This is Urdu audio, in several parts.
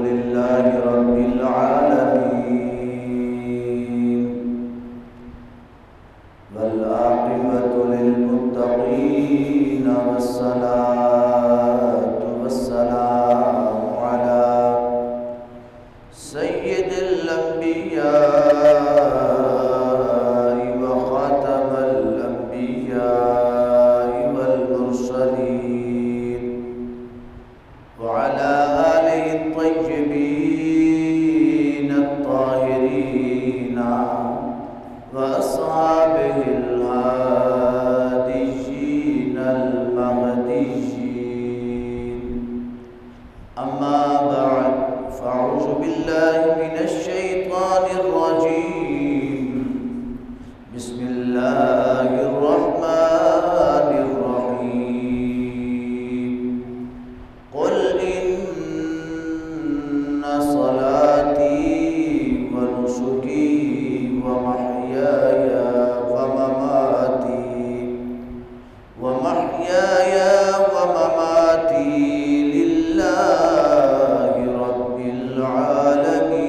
لله رب العالمين والعاقبة للمتقين والصلاة والسلام على سيد الأنبياء وخاتم الأنبياء والمرسلين وعلى آله الطيبين الطاهرين وأصحابه الهاديين المهديين. أما بعد فأعوذ بالله من الشيطان الرجيم. بسم الله الرحمن الرحيم. قل إن صلاتي ونسكي ومحياي ومماتي لله رب العالمين.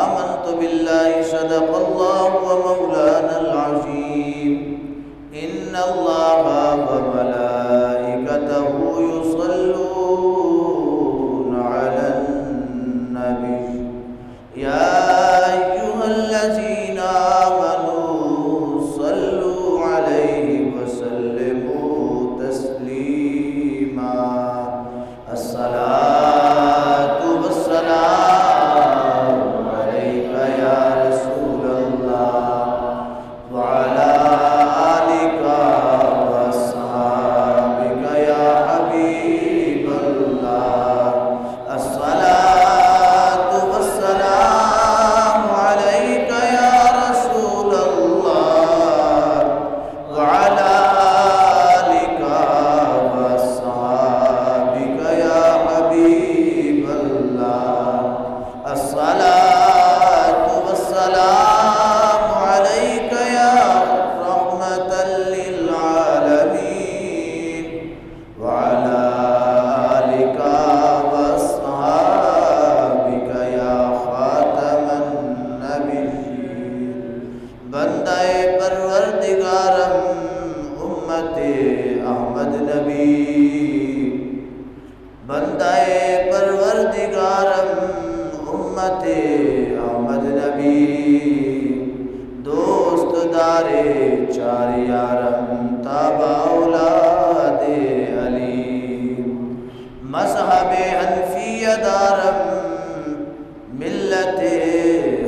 آمنت بالله صدق الله ومولانا العظيم. إن الله وملائكته يصلون على النبي يا أيها الذين آمنوا صلوا عليه وسلموا تسليما. الصلاة والسلام عليك يا رسول الله وعلى آلك وأصحابك يا حبيب الله. الصلاة والسلام عليك يا رسول الله وعلى آلك وأصحابك يا حبيب الله. الصلاة والسلام عليك يا رحمة للعالمين وعلى آلك وأصحابك يا خاتم النبيين. بندہ پروردگارم امت احمد نبی، بندہ پروردگارم امت احمد نبی، دوست دار چار یارم تابع اولاد علی، مذہب حنفیہ دارم ملت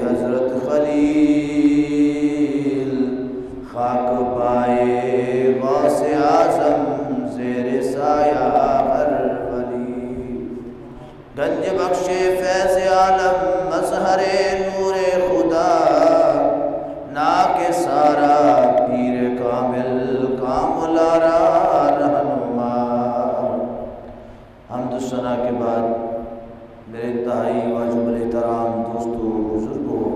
حضرت خلیل، خاک پائے غوث اعظم زیر سایہ ہر ولی، گنج بخش فیض عالم مظہر نور خدا، ناک سارا پیر کامل کامل آرا رہنما. حمد و ثنا کے بعد میرے انتہائی واجب الاحترام دوستو، بزرگوں،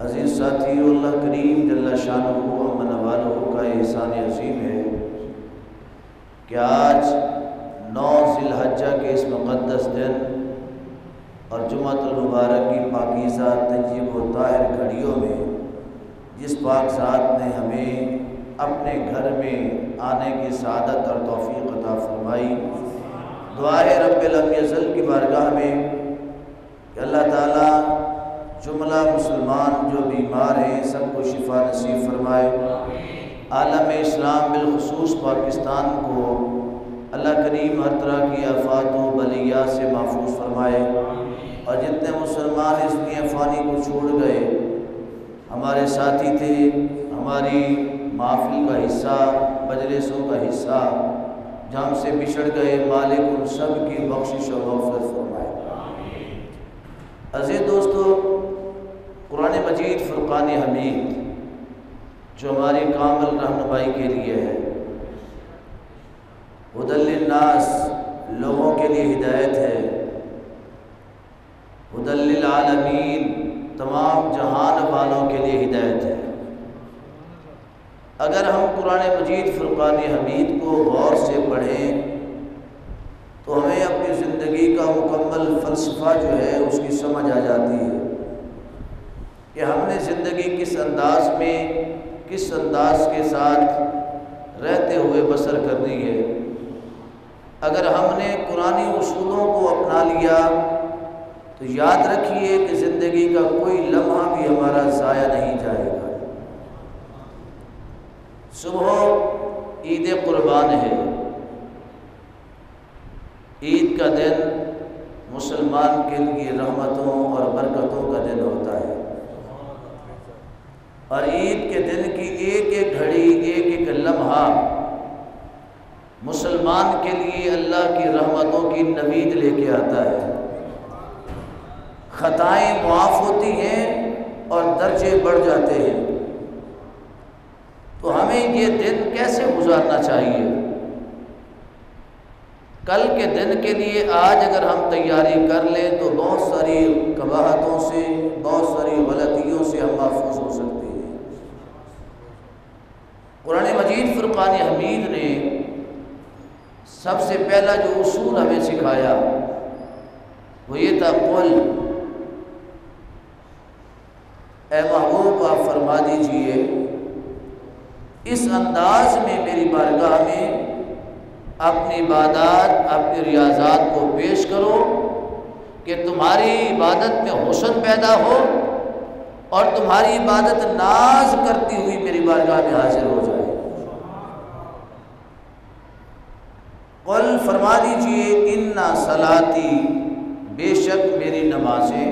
عزیز ساتھیو، اللہ کریم جل شانہ و من والہ کا احسان عظیم ہے کہ آج 9 ذی الحجہ کے اس مقدس دن اور جمعۃ المبارک کی پاکیزہ طیب و طاہر گھڑیوں میں جس پاک ذات نے ہمیں اپنے گھر میں آنے کی سعادت اور توفیق عطا فرمائی، دعا ہے رب لم یزل کی بارگاہ میں کہ اللہ تعالیٰ جملہ مسلمان جو بیمار ہیں سب کو شفا نصیب فرمائے، عالم اسلام بالخصوص پاکستان کو اللہ کریم ہر طرح کی آفات و بلیات سے محفوظ فرمائے، اور جتنے مسلمان اس دنیا فانی کو چھوڑ گئے، ہمارے ساتھی تھے، ہماری محفل کا حصہ، مجلسوں کا حصہ، جو ہم سے بچھڑ گئے، مالک ان سب کی بخشش و مغفرت فرمائے. عزیز دوستو، قرآن مجید فرقان حمید جو ہماری کامل رہنمائی کے لیے ہے، ہدی للناس لوگوں کے لیے ہدایت ہے، ہدی للعالمین تمام جہان والوں کے لیے ہدایت ہے. اگر ہم قرآن مجید فرقان حمید کو غور سے پڑھیں تو ہمیں اپنی زندگی کا مکمل فلسفہ جو ہے اس کی سمجھ آ جاتی ہے کہ ہم نے زندگی کس انداز میں، کس انداز کے ساتھ رہتے ہوئے بسر کرنی ہے۔ اگر ہم نے قرآنی اصولوں کو اپنا لیا تو یاد رکھیے کہ زندگی کا کوئی لمحہ بھی ہمارا ضائع نہیں جائے گا۔ صبح عید قربان ہے۔ عید کا دن مسلمان کے لیے رحمتوں اور برکتوں کا دن ہوتا ہے، اور عید کے دن کی ایک ایک گھڑی، ایک ایک لمحہ مسلمان کے لیے اللہ کی رحمتوں کی نوید لے کے آتا ہے۔ خطائیں معاف ہوتی ہیں اور درجے بڑھ جاتے ہیں۔ تو ہمیں یہ دن کیسے گزارنا چاہیے؟ کل کے دن کے لیے آج اگر ہم تیاری کر لیں تو بہت ساری قباحتوں سے، بہت ساری غلطیوں سے ہم محفوظ ہو سکتے ہیں۔ قرآن مجید فرقان حمید نے سب سے پہلا جو اصول ہمیں سکھایا وہ یہ تھا، قل، اے محبوب آپ فرما دیجئے اس انداز میں میری بارگاہ میں اپنی عبادات، اپنی ریاضات کو پیش کرو کہ تمہاری عبادت میں حسن پیدا ہو اور تمہاری عبادت ناز کرتی ہوئی میری بارگاہ میں حاضر ہو جائے۔ قل، فرما دیجئے، اِنَّ صلاتی، بے شک میری نمازیں،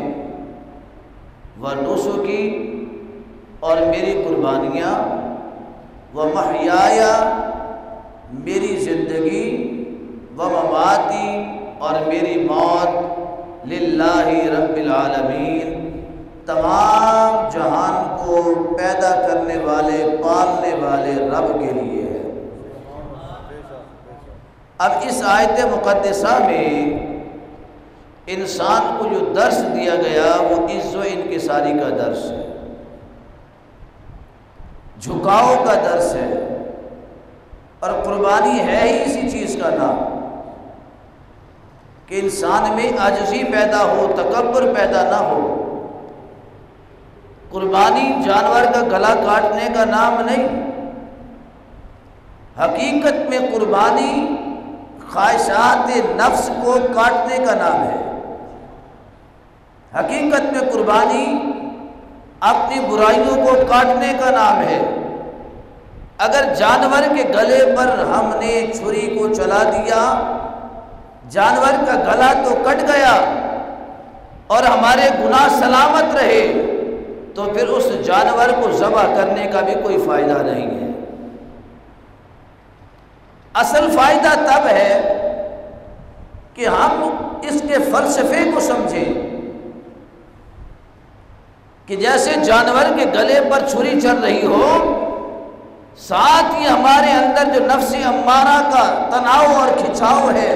وَنُسُکی، اور میری قربانیاں، وَمَحْیَایا، میری زندگی، وَمَمَاتِی، اور میری موت، للہ رب العالمین، تمام جہان کو پیدا کرنے والے، پالنے والے رب کے لیے ہے۔ اب اس آیت مقدسہ میں انسان کو جو درس دیا گیا وہ عز و انکساری کا درس ہے، جھکاؤ کا درس ہے، اور قربانی ہے ہی اسی چیز کا نام کہ انسان میں عاجزی پیدا ہو، تکبر پیدا نہ ہو۔ قربانی جانور کا گلا کاٹنے کا نام نہیں، حقیقت میں قربانی خواہشات نفس کو کاٹنے کا نام ہے۔ حقیقت میں قربانی اپنی برائیوں کو کاٹنے کا نام ہے۔ اگر جانور کے گلے پر ہم نے چھری کو چلا دیا، جانور کا گلا تو کٹ گیا اور ہمارے گناہ سلامت رہے، تو پھر اس جانور کو ذبح کرنے کا بھی کوئی فائدہ نہیں ہے۔ اصل فائدہ تب ہے کہ ہم اس کے فلسفے کو سمجھیں کہ جیسے جانور کے گلے پر چھری چل رہی ہو، ساتھ ہی ہمارے اندر جو نفس امارہ کا تناؤ اور کھچاؤ ہے،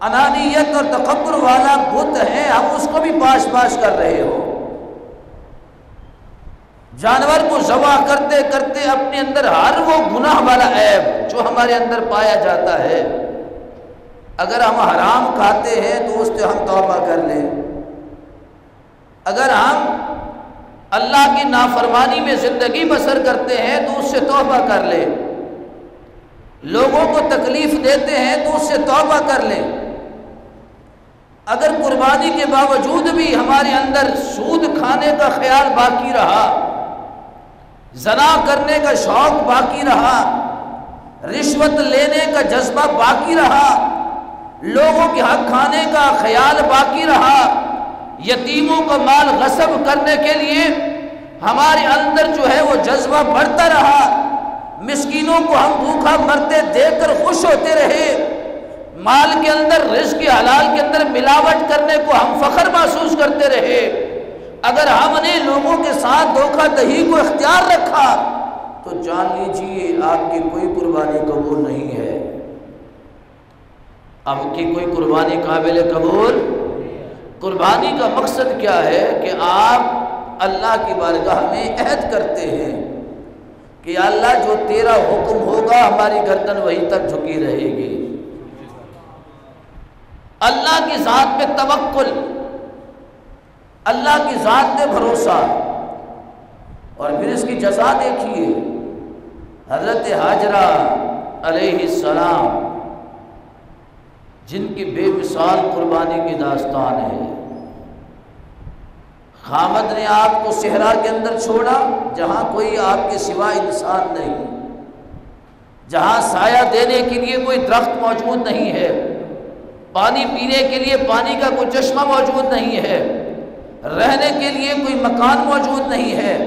انانیت اور تکبر والا بت ہے، ہم اس کو بھی پاش پاش کر رہے ہو۔ جانور کو ذبح کرتے کرتے اپنے اندر ہر وہ گناہ والا عیب جو ہمارے اندر پایا جاتا ہے، اگر ہم حرام کھاتے ہیں تو اس سے ہم توبہ کر لیں، اگر ہم اللہ کی نافرمانی میں زندگی بسر کرتے ہیں تو اس سے توبہ کر لیں، لوگوں کو تکلیف دیتے ہیں تو اس سے توبہ کر لیں۔ اگر قربانی کے باوجود بھی ہمارے اندر سود کھانے کا خیال باقی رہا، زنا کرنے کا شوق باقی رہا، رشوت لینے کا جذبہ باقی رہا، لوگوں کے حق کھانے کا خیال باقی رہا، یتیموں کا مال غصب کرنے کے لیے ہمارے اندر جو ہے وہ جذبہ بڑھتا رہا، مسکینوں کو ہم بھوکا مرتے دیکھ کر خوش ہوتے رہے، مال کے اندر، رزق حلال کے اندر ملاوٹ کرنے کو ہم فخر محسوس کرتے رہے، اگر ہم نے لوگوں کے ساتھ دھوکہ دہی کو اختیار رکھا تو جان لیجئے آپ کی کوئی قربانی قبول نہیں ہے، آپ کی کوئی قربانی قابل قبول۔ قربانی کا مقصد کیا ہے کہ آپ اللہ کی بارگاہ میں عہد کرتے ہیں کہ یا اللہ جو تیرا حکم ہوگا ہماری گردن وہیں تک جھکی رہے گی۔ اللہ کی ذات پہ توکل، اللہ کی ذات پہ بھروسہ، اور پھر اس کی جزا دیکھیے۔ حضرت ہاجرہ علیہ السلام جن کی بے مثال قربانی کی داستان ہے، خامد نے آپ کو صحرا کے اندر چھوڑا جہاں کوئی آپ کے سوا انسان نہیں، جہاں سایہ دینے کے لیے کوئی درخت موجود نہیں ہے، پانی پینے کے لیے پانی کا کوئی چشمہ موجود نہیں ہے، رہنے کے لیے کوئی مکان موجود نہیں ہے،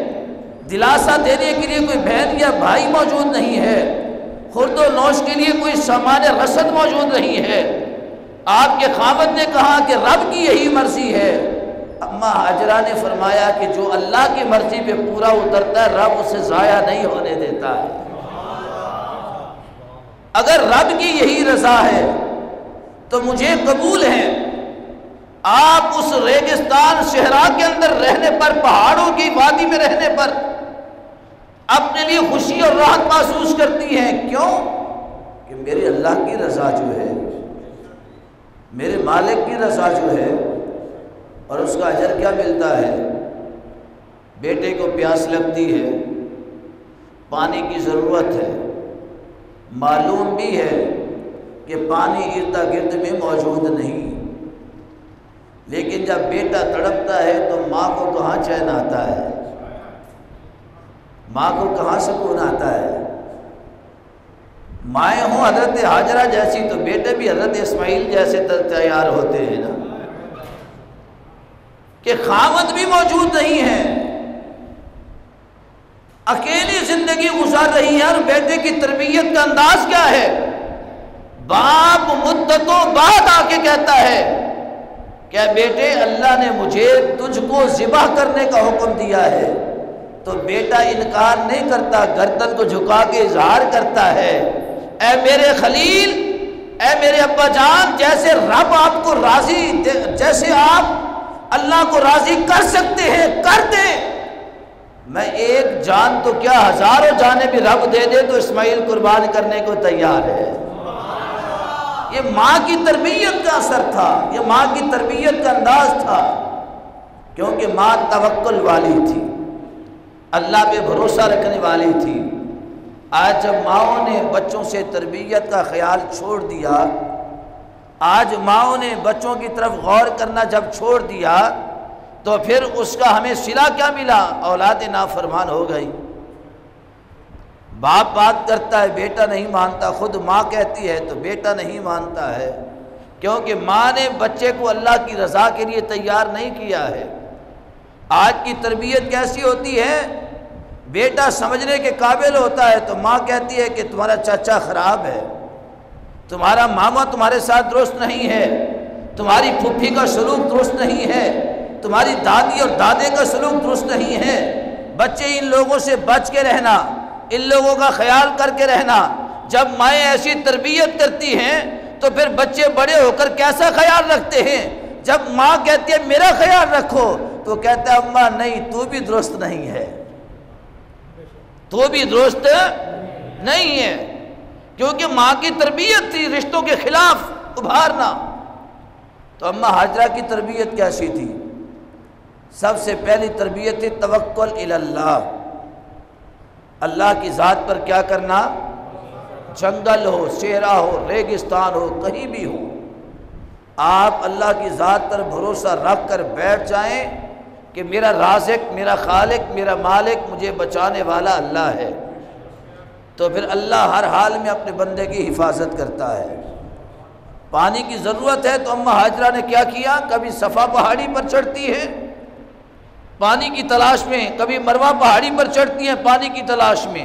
دلاسا دینے کے لیے کوئی بہن یا بھائی موجود نہیں ہے، خورد و نوش کے لیے کوئی سامان رسد موجود نہیں ہے۔ آپ کے خامد نے کہا کہ رب کی یہی مرضی ہے۔ اما ہاجرہ نے فرمایا کہ جو اللہ کی مرضی پہ پورا اترتا ہے رب اسے ضائع نہیں ہونے دیتا ہے۔ اگر رب کی یہی رضا ہے تو مجھے قبول ہے، آپ اس ریگستان صحرا کے اندر رہنے پر، پہاڑوں کی وادی میں رہنے پر اپنے لیے خوشی اور راحت محسوس کرتی ہیں۔ کیوں؟ کہ میرے اللہ کی رضا جو ہے، میرے مالک کی رضا جو ہے، اور اس کا اجر کیا ملتا ہے؟ بیٹے کو پیاس لگتی ہے، پانی کی ضرورت ہے، معلوم بھی ہے کہ پانی ارد گرد میں موجود نہیں، لیکن جب بیٹا تڑپتا ہے تو ماں کو کہاں چین آتا ہے، ماں کو کہاں سکون آتا ہے؟ مائیں ہوں حضرت ہاجرہ جیسی تو بیٹے بھی حضرت اسماعیل جیسے تیار ہوتے ہیں نا، کہ خامد بھی موجود نہیں ہے، اکیلی زندگی گزار رہی ہے، اور بیٹے کی تربیت کا انداز کیا ہے؟ باپ مدتوں بعد آ کے کہتا ہے کہ بیٹے اللہ نے مجھے تجھ کو ذبح کرنے کا حکم دیا ہے، تو بیٹا انکار نہیں کرتا، گردن کو جھکا کے اظہار کرتا ہے، اے میرے خلیل، اے میرے ابا جان، جیسے رب آپ کو راضی، جیسے آپ اللہ کو راضی کر سکتے ہیں کر دیں، میں ایک جان تو کیا ہزاروں جانیں بھی رب دے دے تو اسماعیل قربان کرنے کو تیار ہے۔ یہ ماں کی تربیت کا اثر تھا، یہ ماں کی تربیت کا انداز تھا، کیونکہ ماں توکل والی تھی، اللہ پہ بھروسہ رکھنے والی تھی۔ آج جب ماؤں نے بچوں سے تربیت کا خیال چھوڑ دیا، آج ماؤں نے بچوں کی طرف غور کرنا جب چھوڑ دیا، تو پھر اس کا ہمیں صلہ کیا ملا؟ اولاد نافرمان ہو گئی۔ باپ بات کرتا ہے بیٹا نہیں مانتا، خود ماں کہتی ہے تو بیٹا نہیں مانتا ہے، کیونکہ ماں نے بچے کو اللہ کی رضا کے لیے تیار نہیں کیا ہے۔ آج کی تربیت کیسی ہوتی ہے؟ بیٹا سمجھنے کے قابل ہوتا ہے تو ماں کہتی ہے کہ تمہارا چاچا خراب ہے، تمہارا ماما تمہارے ساتھ درست نہیں ہے، تمہاری پھپھی کا سلوک درست نہیں ہے، تمہاری دادی اور دادے کا سلوک درست نہیں ہے، بچے ان لوگوں سے بچ کے رہنا، ان لوگوں کا خیال کر کے رہنا۔ جب مائیں ایسی تربیت کرتی ہیں تو پھر بچے بڑے ہو کر کیسا خیال رکھتے ہیں؟ جب ماں کہتی ہے میرا خیال رکھو تو کہتا ہے اماں نہیں، تو بھی درست نہیں ہے، تو بھی درست نہیں ہے، کیونکہ ماں کی تربیت تھی رشتوں کے خلاف ابھارنا۔ تو اماں ہاجرہ کی تربیت کیسی تھی؟ سب سے پہلی تربیت تھی توکل الی اللہ، اللہ کی ذات پر کیا کرنا؟ جنگل ہو، صحرا ہو، ریگستان ہو، کہیں بھی ہو، آپ اللہ کی ذات پر بھروسہ رکھ کر بیٹھ جائیں کہ میرا رازق، میرا خالق، میرا مالک، مجھے بچانے والا اللہ ہے، تو پھر اللہ ہر حال میں اپنے بندے کی حفاظت کرتا ہے۔ پانی کی ضرورت ہے تو اماں ہاجرہ نے کیا کیا؟ کبھی صفا پہاڑی پر چڑھتی ہے پانی کی تلاش میں، کبھی مروہ پہاڑی پر چڑھتی ہیں پانی کی تلاش میں،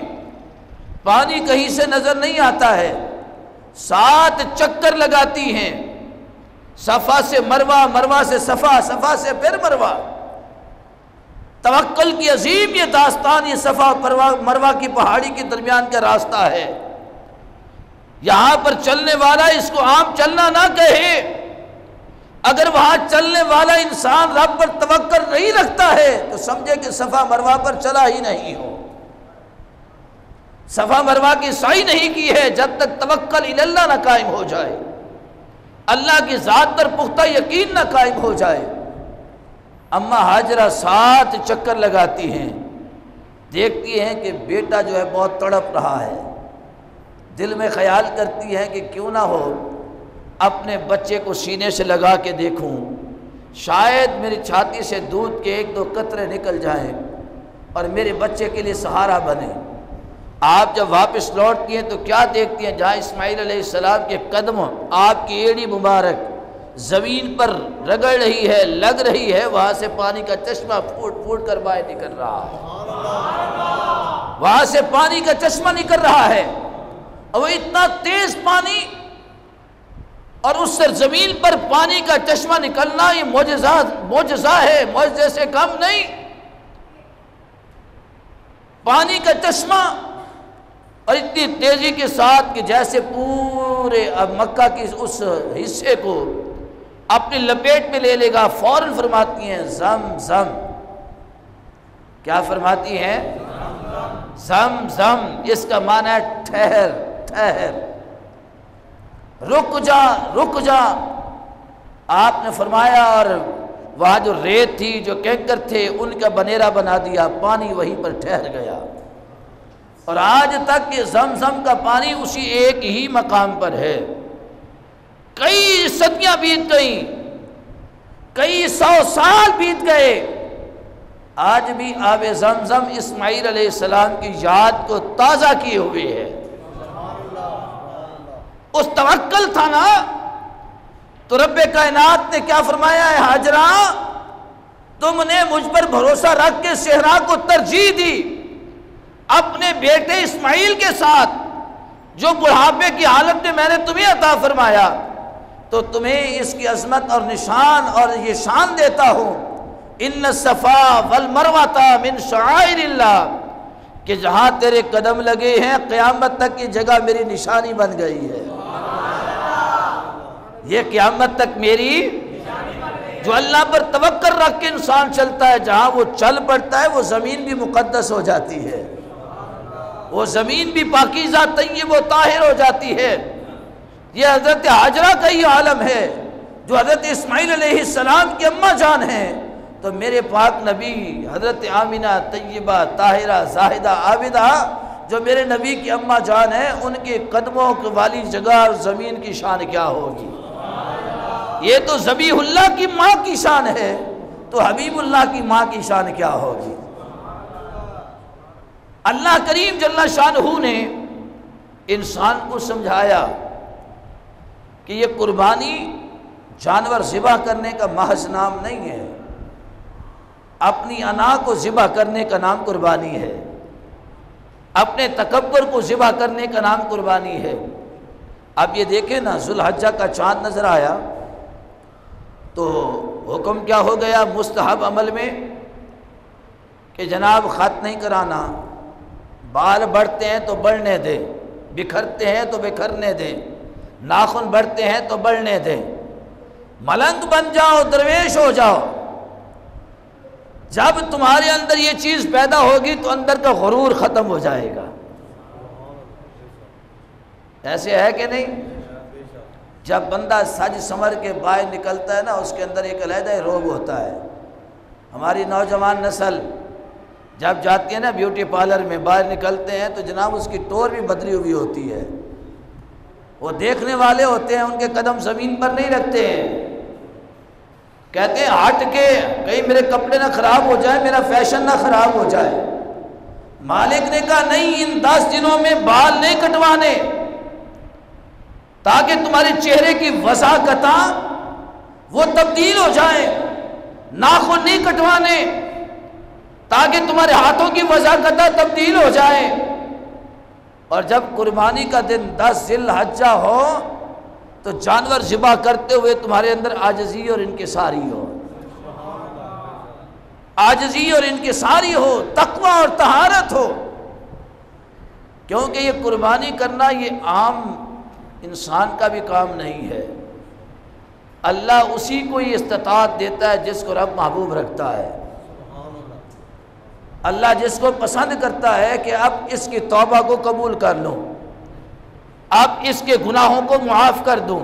پانی کہیں سے نظر نہیں آتا ہے، 7 چکر لگاتی ہیں، صفا سے مروہ، مروہ سے صفا، صفا سے پھر مروہ۔ توکل کی عظیم یہ داستان، یہ صفا مروہ کی پہاڑی کے درمیان کا راستہ ہے۔ یہاں پر چلنے والا اس کو عام چلنا نہ کہے، اگر وہاں چلنے والا انسان رب پر توکل نہیں رکھتا ہے تو سمجھے کہ صفا مروہ پر چلا ہی نہیں ہو۔ صفا مروہ کی سعی نہیں کی ہے جب تک توکل الی اللہ نہ قائم ہو جائے، اللہ کی ذات پر پختہ یقین نہ قائم ہو جائے۔ اماں ہاجرہ 7 چکر لگاتی ہیں، دیکھتی ہیں کہ بیٹا جو ہے بہت تڑپ رہا ہے، دل میں خیال کرتی ہیں کہ کیوں نہ ہو اپنے بچے کو سینے سے لگا کے دیکھوں، شاید میری چھاتی سے دودھ کے 1-2 قطرے نکل جائیں اور میرے بچے کے لیے سہارا بنے۔ آپ جب واپس لوٹتی ہیں تو کیا دیکھتی ہیں؟ جہاں اسماعیل علیہ السلام کے قدم آپ کی ایڑی مبارک زمین پر رگڑ رہی ہے، لگ رہی ہے، وہاں سے پانی کا چشمہ پھوٹ پھوٹ کر باہر نکل رہا ہے، وہاں سے پانی کا چشمہ نکل رہا ہے، اور وہ اتنا تیز پانی، اور اس سرزمین پر پانی کا چشمہ نکلنا یہ معجزہ ہے، معجزے سے کم نہیں۔ پانی کا چشمہ، اور اتنی تیزی کے ساتھ کہ جیسے پورے مکہ کی اس حصے کو اپنی لپیٹ میں لے لے گا۔ فوراً فرماتی ہیں زم زم۔ کیا فرماتی ہیں؟ زم زم، اس کا معنی ہے ٹھہر ٹھہر، رک جا رک جا۔ آپ نے فرمایا، اور وہاں جو ریت تھی، جو کنکر تھے، ان کا بنیرا بنا دیا، پانی وہیں پر ٹھہر گیا، اور آج تک یہ زمزم کا پانی اسی ایک ہی مقام پر ہے۔ کئی صدیاں بیت گئیں، کئی 100 سال بیت گئے، آج بھی آب زمزم اسماعیل علیہ السلام کی یاد کو تازہ کیے ہوئے ہے۔ اس توکل تھا نا، تو رب کائنات نے کیا فرمایا ہے؟ ہاجرہ، تم نے مجھ پر بھروسہ رکھ کے صحرا کو ترجیح دی اپنے بیٹے اسماعیل کے ساتھ، جو بڑھاپے کی حالت میں میں نے تمہیں عطا فرمایا، تو تمہیں اس کی عظمت اور نشان اور یہ شان دیتا ہوں، ان الصفا والمروہ من شعائر اللہ، کہ جہاں تیرے قدم لگے ہیں قیامت تک کی جگہ میری نشانی بن گئی ہے۔ یہ قیامت تک میری، جو اللہ پر توکل رکھ کے انسان چلتا ہے، جہاں وہ چل پڑتا ہے وہ زمین بھی مقدس ہو جاتی ہے، وہ زمین بھی پاکیزہ طیب و طاہر ہو جاتی ہے۔ یہ حضرت ہاجرہ کا ہی عالم ہے، جو حضرت اسماعیل علیہ السلام کی اماں جان ہیں، تو میرے پاک نبی حضرت آمینہ طیبہ طاہرہ زاہدہ عابدہ جو میرے نبی کی اماں جان ہیں، ان کے قدموں والی جگہ اور زمین کی شان کیا ہوگی؟ یہ تو ذبیح اللہ کی ماں کی شان ہے، تو حبیب اللہ کی ماں کی شان کیا ہوگی؟ اللہ کریم جل شانہ نے انسان کو سمجھایا کہ یہ قربانی جانور ذبح کرنے کا محض نام نہیں ہے، اپنی انا کو ذبح کرنے کا نام قربانی ہے، اپنے تکبر کو ذبح کرنے کا نام قربانی ہے۔ اب یہ دیکھیں نا، ذو الحجہ کا چاند نظر آیا تو حکم کیا ہو گیا مستحب عمل میں کہ جناب خط نہیں کرانا، بال بڑھتے ہیں تو بڑھنے دیں، بکھرتے ہیں تو بکھرنے دیں، ناخن بڑھتے ہیں تو بڑھنے دیں، ملنگ بن جاؤ، درویش ہو جاؤ۔ جب تمہارے اندر یہ چیز پیدا ہوگی تو اندر کا غرور ختم ہو جائے گا۔ ایسے ہے کہ نہیں؟ جب بندہ سج سنور کے باہر نکلتا ہے نا، اس کے اندر ایک علیحدہ روب ہوتا ہے۔ ہماری نوجوان نسل جب جاتی ہے نا بیوٹی پارلر میں، باہر نکلتے ہیں تو جناب اس کی ٹور بھی بدلی ہوئی ہوتی ہے، وہ دیکھنے والے ہوتے ہیں، ان کے قدم زمین پر نہیں رکھتے ہیں، کہتے ہیں ہٹ کے کہیں میرے کپڑے نہ خراب ہو جائے، میرا فیشن نہ خراب ہو جائے۔ مالک نے کہا نہیں، ان 10 دنوں میں بال نہیں کٹوانے، تاکہ تمہارے چہرے کی وضاحتاں وہ تبدیل ہو جائیں، ناخن نہیں کٹوانے تاکہ تمہارے ہاتھوں کی وضاحتاں تبدیل ہو جائیں۔ اور جب قربانی کا دن 10 ذی الحجہ ہو تو جانور ذبح کرتے ہوئے تمہارے اندر عاجزی اور انکساری ہو، عاجزی اور انکساری ہو، تقوی اور طہارت ہو، کیونکہ یہ قربانی کرنا یہ عام انسان کا بھی کام نہیں ہے۔ اللہ اسی کو یہ استطاعت دیتا ہے جس کو رب محبوب رکھتا ہے۔ اللہ جس کو پسند کرتا ہے کہ اب اس کی توبہ کو قبول کر لوں، اب اس کے گناہوں کو معاف کر دوں۔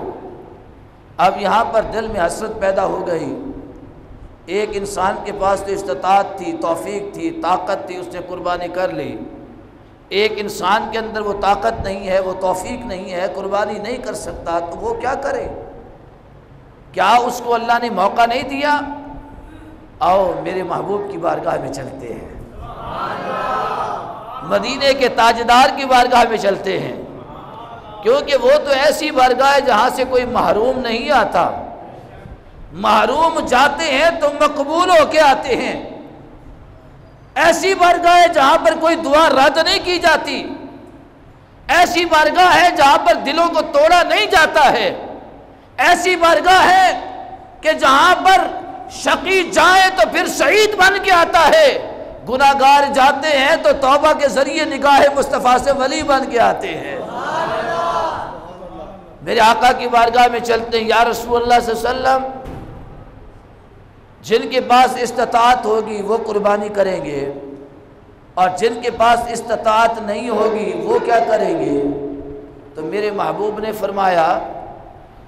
اب یہاں پر دل میں حسرت پیدا ہو گئی۔ ایک انسان کے پاس تو استطاعت تھی، توفیق تھی، طاقت تھی، اس نے قربانی کر لی۔ ایک انسان کے اندر وہ طاقت نہیں ہے، وہ توفیق نہیں ہے، قربانی نہیں کر سکتا، تو وہ کیا کرے؟ کیا اس کو اللہ نے موقع نہیں دیا؟ آؤ میرے محبوب کی بارگاہ میں چلتے ہیں، مدینے کے تاجدار کی بارگاہ میں چلتے ہیں، کیونکہ وہ تو ایسی بارگاہ ہے جہاں سے کوئی محروم نہیں آتا۔ محروم جاتے ہیں تو مقبول ہو کے آتے ہیں۔ ایسی بارگاہ ہے جہاں پر کوئی دعا رد نہیں کی جاتی، ایسی بارگاہ ہے جہاں پر دلوں کو توڑا نہیں جاتا ہے، ایسی بارگاہ ہے کہ جہاں پر شقی جائے تو پھر شہید بن کے آتا ہے، گناہگار جاتے ہیں تو توبہ کے ذریعے نگاہ مصطفیٰ سے ولی بن کے آتے ہیں۔ میرے آقا کی بارگاہ میں چلتے ہیں، یا رسول اللہ صلی اللہ علیہ وسلم، جن کے پاس استطاعت ہوگی وہ قربانی کریں گے، اور جن کے پاس استطاعت نہیں ہوگی وہ کیا کریں گے؟ تو میرے محبوب نے فرمایا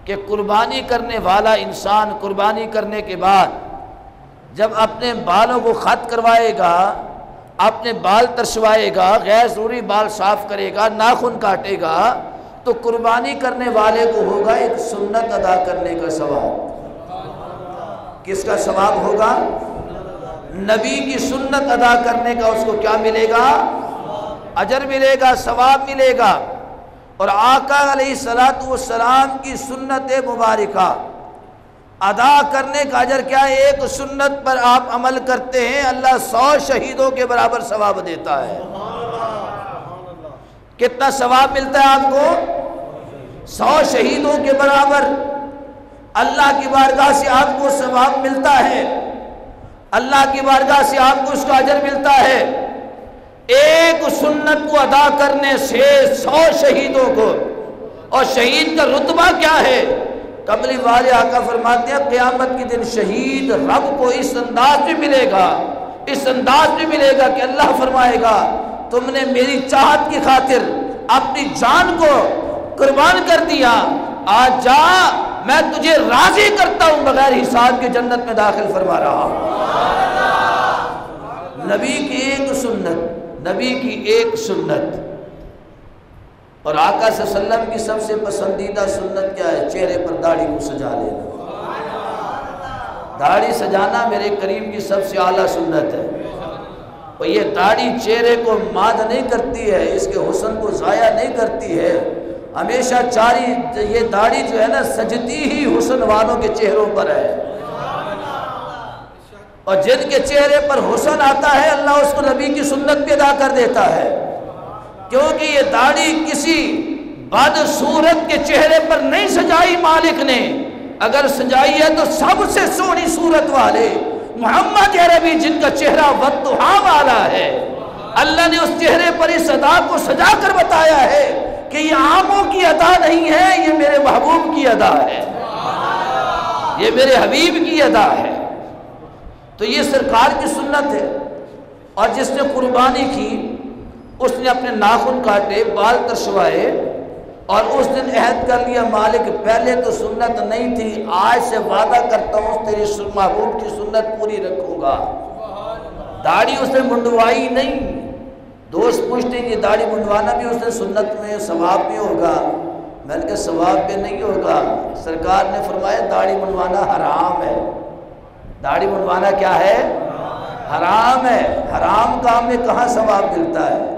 کہ قربانی کرنے والا انسان قربانی کرنے کے بعد جب اپنے بالوں کو خط کروائے گا، اپنے بال ترشوائے گا، غیر ضروری بال صاف کرے گا، ناخن کاٹے گا، تو قربانی کرنے والے کو ہوگا ایک سنت ادا کرنے کا ثواب۔ کس کا ثواب ہوگا؟ نبی کی سنت ادا کرنے کا اس کو کیا ملے گا؟ اجر ملے گا، ثواب ملے گا۔ اور آقا علیہ السلام کی سنت مبارکہ ادا کرنے کا اجر کیا ہے؟ ایک سنت پر آپ عمل کرتے ہیں، اللہ 100 شہیدوں کے برابر ثواب دیتا ہے۔ کتنا ثواب ملتا ہے آپ کو؟ 100 شہیدوں کے برابر اللہ کی بارگاہ سے آپ کو ثواب ملتا ہے، اللہ کی بارگاہ سے آپ کو اس کا اجر ملتا ہے۔ ایک سنت کو ادا کرنے سے 100 شہیدوں کو، اور شہید کا رتبہ کیا ہے؟ کملی والے آقا فرماتے ہیں قیامت کے دن شہید رب کو اس انداز میں ملے گا، اس انداز میں ملے گا کہ اللہ فرمائے گا تم نے میری چاہت کی خاطر اپنی جان کو قربان کر دیا، آج جا میں تجھے راضی کرتا ہوں، بغیر حساب کے جنت میں داخل فرما رہا ہوں۔ نبی کی ایک سنت، نبی کی ایک سنت۔ اور آقا صلی اللہ علیہ وسلم کی سب سے پسندیدہ سنت کیا ہے؟ چہرے پر داڑھی کو سجا لینا۔ داڑھی سجانا میرے کریم کی سب سے اعلیٰ سنت ہے، اور یہ داڑھی چہرے کو ماد نہیں کرتی ہے، اس کے حسن کو ضائع نہیں کرتی ہے، ہمیشہ یہ داڑھی جو ہے نا سجتی ہی حسن والوں کے چہروں پر ہے، اور جن کے چہرے پر حسن آتا ہے اللہ اس کو نبی کی سنت پہ ادا کر دیتا ہے، کیونکہ یہ داڑھی کسی بدصورت کے چہرے پر نہیں سجائی مالک نے، اگر سجائی ہے تو سب سے سونی صورت والے محمد عربی جن کا چہرہ والضحیٰ والا ہے، اللہ نے اس چہرے پر اس ادا کو سجا کر بتایا ہے کہ یہ عاموں کی ادا نہیں ہے، یہ میرے محبوب کی ادا ہے، یہ میرے حبیب کی ادا ہے۔ تو یہ سرکار کی سنت ہے۔ اور جس نے قربانی کی اس نے اپنے ناخن کاٹے، بال ترشوائے، اور اس دن عہد کر لیا مالک پہلے تو سنت نہیں تھی، آج سے وعدہ کرتا ہوں تیری محبوب کی سنت پوری رکھوں گا۔ داڑھی اس نے منڈوائی نہیں۔ دوست پوچھتے ہیں کہ داڑھی منڈوانا بھی اس نے سنت میں ثواب میں ہوگا؟ میں نے کہا ثواب پہ نہیں ہوگا، سرکار نے فرمایا داڑھی منڈوانا حرام ہے۔ داڑھی منڈوانا کیا ہے؟ حرام ہے۔ حرام کام میں کہاں ثواب ملتا ہے؟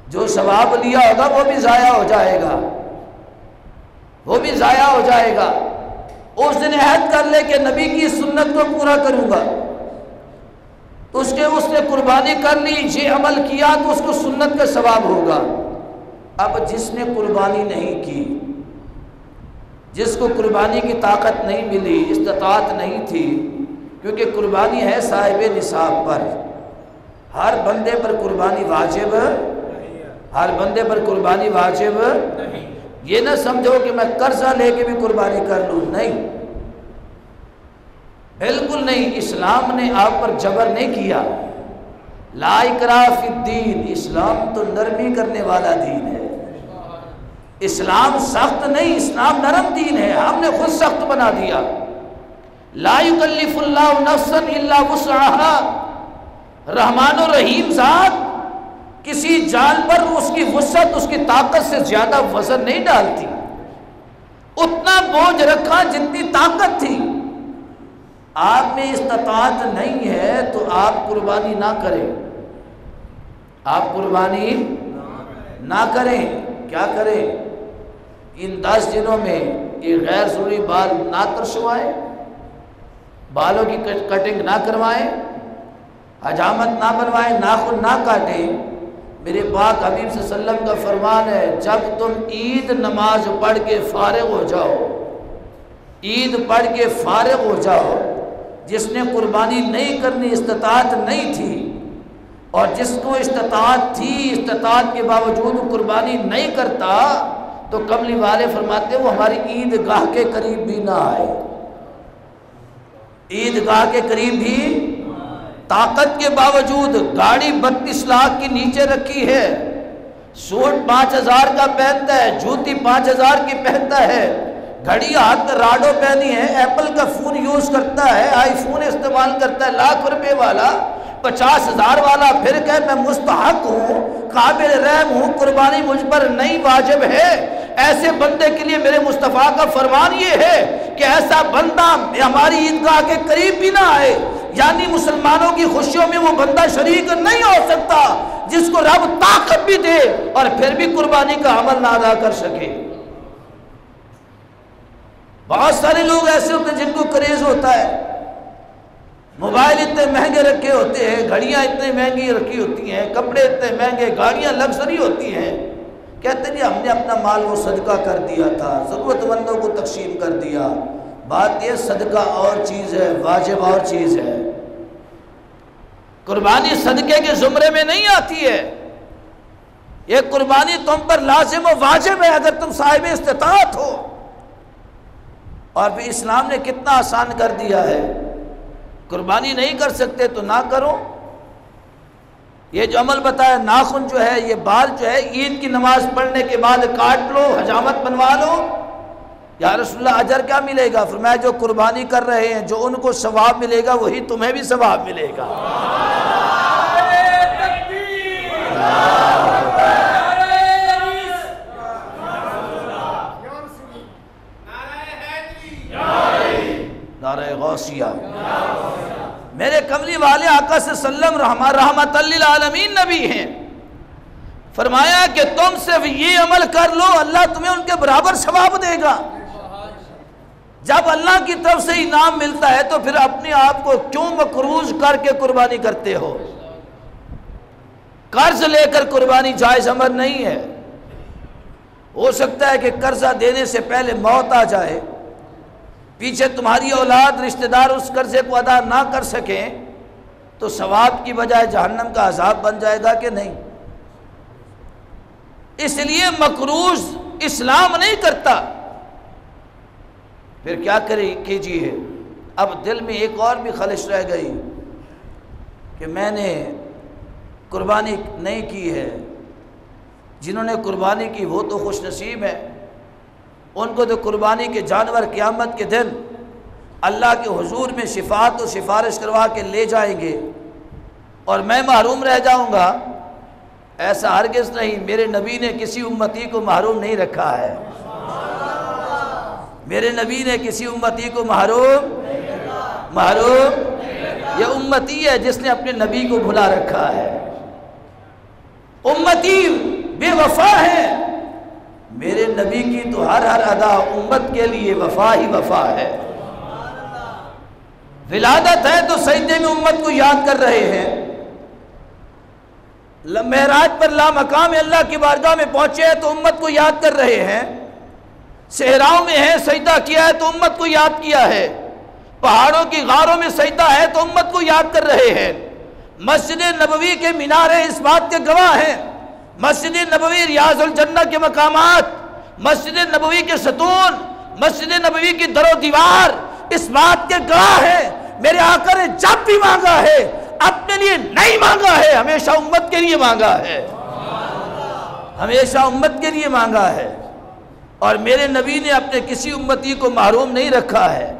جو ثواب لیا ہوگا وہ بھی ضائع ہو جائے گا، وہ بھی ضائع ہو جائے گا۔ اس دن عہد کر لے کہ نبی کی سنت کو پورا کروں گا، تو اس نے قربانی کر لی، یہ عمل کیا تو اس کو سنت کا ثواب ہوگا۔ اب جس نے قربانی نہیں کی، جس کو قربانی کی طاقت نہیں ملی، استطاعت نہیں تھی، کیونکہ قربانی ہے صاحب نصاب پر، ہر بندے پر قربانی واجب، ہر بندے پر قربانی واجب نہیں۔ یہ نہ سمجھو کہ میں قرضہ لے کے بھی قربانی کر لوں، نہیں، بالکل نہیں۔ اسلام نے آپ پر جبر نہیں کیا، لا اکراہ فی الدین، اسلام تو نرمی کرنے والا دین ہے، اسلام سخت نہیں، اسلام نرم دین ہے، ہم نے خود سخت بنا دیا۔ لا یکلف اللہ نفسا الا وسعها، رحمان و رحیم ذات کسی جان پر اس کی وسعت، اس کی طاقت سے زیادہ وزن نہیں ڈالتی، اتنا بوجھ رکھا جتنی طاقت تھی۔ آپ میں استطاعت نہیں ہے تو آپ قربانی نہ کریں، آپ قربانی نہ کریں۔ کیا کریں؟ ان 10 دنوں میں یہ غیر ضروری بال نہ ترشوائیں، بالوں کی کٹنگ نہ کروائیں، حجامت نہ بنوائیں، ناخن نہ کاٹیں۔ میرے پاک حبیب صلی اللہ علیہ وسلم کا فرمان ہے، جب تم عید نماز پڑھ کے فارغ ہو جاؤ، عید پڑھ کے فارغ ہو جاؤ، جس نے قربانی نہیں کرنی، استطاعت نہیں تھی، اور جس کو استطاعت تھی، استطاعت کے باوجود قربانی نہیں کرتا، تو کملی والے فرماتے ہیں وہ ہماری عید گاہ کے قریب بھی نہ آئے، عید گاہ کے قریب بھی۔ طاقت کے باوجود گاڑی 32 لاکھ کی نیچے رکھی ہے، سوٹ 5000 کا پہنتا ہے، جوتی 5000 کی پہنتا ہے، گھڑی ہاتھ راڈو پہنی ہے، ایپل کا فون یوز کرتا ہے، آئی فون استعمال کرتا ہے، ₹1,00,000 والا، 50,000 والا، پھر کہ میں مستحق ہوں، قابل رحم ہوں، قربانی مجھ پر نہیں واجب ہے۔ ایسے بندے کے لیے میرے مصطفیٰ کا فرمان یہ ہے کہ ایسا بندہ ہماری عیدگاہ کے قریب بھی نہ آئے، یعنی مسلمانوں کی خوشیوں میں وہ بندہ شریک نہیں ہو سکتا جس کو رب طاقت بھی دے اور پھر بھی قربانی کا عمل نہ ادا کر سکے۔ بہت سارے لوگ ایسے ہوتے ہیں جن کو کریز ہوتا ہے، موبائل اتنے مہنگے رکھے ہوتے ہیں، گھڑیاں اتنے مہنگی رکھی ہوتی ہیں، کپڑے اتنے مہنگے، گاڑیاں لگژری ہوتی ہیں، کہتے ہیں جی ہم نے اپنا مال وہ صدقہ کر دیا تھا، ضرورت مندوں کو تقسیم کر دیا۔ بات یہ صدقہ اور چیز ہے، واجب اور چیز ہے۔ قربانی صدقے کے زمرے میں نہیں آتی ہے، یہ قربانی تم پر لازم و واجب ہے اگر تم صاحب استطاعت ہو۔ اور پھر اسلام نے کتنا آسان کر دیا ہے، قربانی نہیں کر سکتے تو نہ کرو۔ یہ جو عمل بتایا، ناخن جو ہے، یہ بال جو ہے، عید کی نماز پڑھنے کے بعد کاٹ لو، حجامت بنوا لو۔ یا رسول اللہ اجر کیا ملے گا؟ فرمایا جو قربانی کر رہے ہیں، جو ان کو ثواب ملے گا وہی تمہیں بھی ثواب ملے گا۔ نعرہ غوثیہ۔ میرے کملی والے آقا صلی اللہ علیہ وسلم رحمت للعالمین نبی ہیں، فرمایا کہ تم صرف یہ عمل کر لو، اللہ تمہیں ان کے برابر ثواب دے گا۔ جب اللہ کی طرف سے انعام ملتا ہے تو پھر اپنے آپ کو کیوں مقروض کر کے قربانی کرتے ہو؟ قرض لے کر قربانی جائز امر نہیں ہے۔ ہو سکتا ہے کہ قرضہ دینے سے پہلے موت آ جائے، پیچھے تمہاری اولاد رشتہ دار اس قرضے کو ادا نہ کر سکیں، تو ثواب کی بجائے جہنم کا عذاب بن جائے گا کہ نہیں؟ اس لیے مقروض اسلام نہیں کرتا۔ پھر کیا کیجیے؟ اب دل میں ایک اور بھی خلش رہ گئی کہ میں نے قربانی نہیں کی ہے، جنہوں نے قربانی کی وہ تو خوش نصیب ہیں، ان کو تو قربانی کے جانور قیامت کے دن اللہ کے حضور میں شفاعت و سفارش کروا کے لے جائیں گے، اور میں محروم رہ جاؤں گا۔ ایسا ہرگز نہیں، میرے نبی نے کسی امتی کو محروم نہیں رکھا ہے، میرے نبی نے کسی امتی کو محروم یہ امتی ہے جس نے اپنے نبی کو بھلا رکھا ہے۔ امتی بے وفا ہے، میرے نبی کی تو ہر ادا امت کے لیے وفا ہی وفا ہے۔ ولادت ہے تو سجدے میں امت کو یاد کر رہے ہیں، معراج پر لامقام اللہ کی بارگاہ میں پہنچے ہیں تو امت کو یاد کر رہے ہیں، صحراؤں میں ہیں سجدہ کیا ہے تو امت کو یاد کیا ہے، پہاڑوں کی غاروں میں سجدہ ہے تو امت کو یاد کر رہے ہیں۔ مسجد نبوی کے مینارے اس بات کے گواہ ہیں، مسجد نبوی ریاض الجنہ کے مقامات، مسجد نبوی کے ستون، مسجد نبوی کی در و دیوار اس بات کے گواہ ہیں۔ میرے آقا نے جب بھی مانگا ہے اپنے لیے نہیں مانگا ہے، ہمیشہ امت کے لیے مانگا ہے، ہمیشہ امت کے لیے مانگا ہے۔ اور میرے نبی نے اپنے کسی امتی کو محروم نہیں رکھا ہے۔